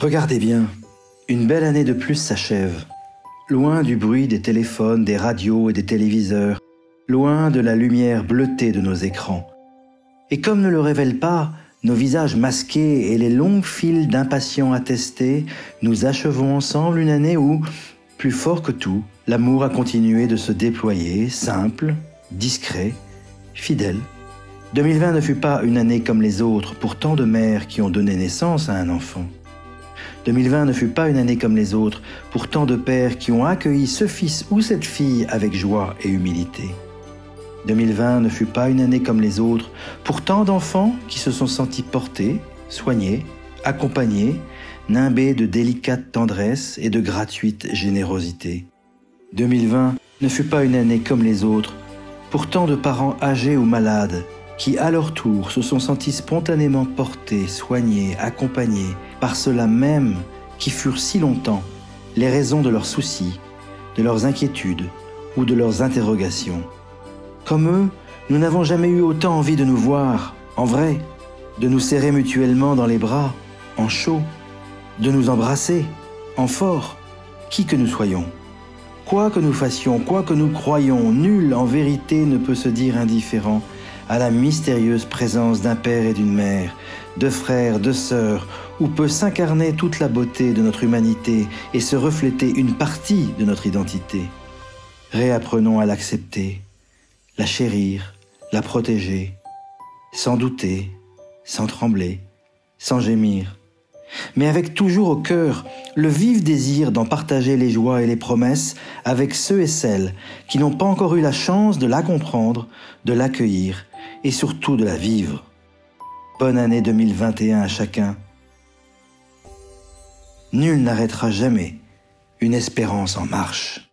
Regardez bien, une belle année de plus s'achève. Loin du bruit des téléphones, des radios et des téléviseurs, loin de la lumière bleutée de nos écrans. Et comme ne le révèlent pas nos visages masqués et les longues files d'impatients attestés, nous achevons ensemble une année où, plus fort que tout, l'amour a continué de se déployer, simple, discret, fidèle. 2020 ne fut pas une année comme les autres pour tant de mères qui ont donné naissance à un enfant. 2020 ne fut pas une année comme les autres pour tant de pères qui ont accueilli ce fils ou cette fille avec joie et humilité. 2020 ne fut pas une année comme les autres pour tant d'enfants qui se sont sentis portés, soignés, accompagnés, nimbés de délicate tendresse et de gratuite générosité. 2020 ne fut pas une année comme les autres pour tant de parents âgés ou malades qui, à leur tour, se sont sentis spontanément portés, soignés, accompagnés par ceux-là même qui furent si longtemps les raisons de leurs soucis, de leurs inquiétudes ou de leurs interrogations. Comme eux, nous n'avons jamais eu autant envie de nous voir, en vrai, de nous serrer mutuellement dans les bras, en chaud, de nous embrasser, en fort, qui que nous soyons. Quoi que nous fassions, quoi que nous croyions, nul en vérité ne peut se dire indifférent à la mystérieuse présence d'un père et d'une mère, de frères, de sœurs, où peut s'incarner toute la beauté de notre humanité et se refléter une partie de notre identité. Réapprenons à l'accepter, la chérir, la protéger, sans douter, sans trembler, sans gémir, mais avec toujours au cœur le vif désir d'en partager les joies et les promesses avec ceux et celles qui n'ont pas encore eu la chance de la comprendre, de l'accueillir et surtout de la vivre. Bonne année 2021 à chacun. Nul n'arrêtera jamais une espérance en marche.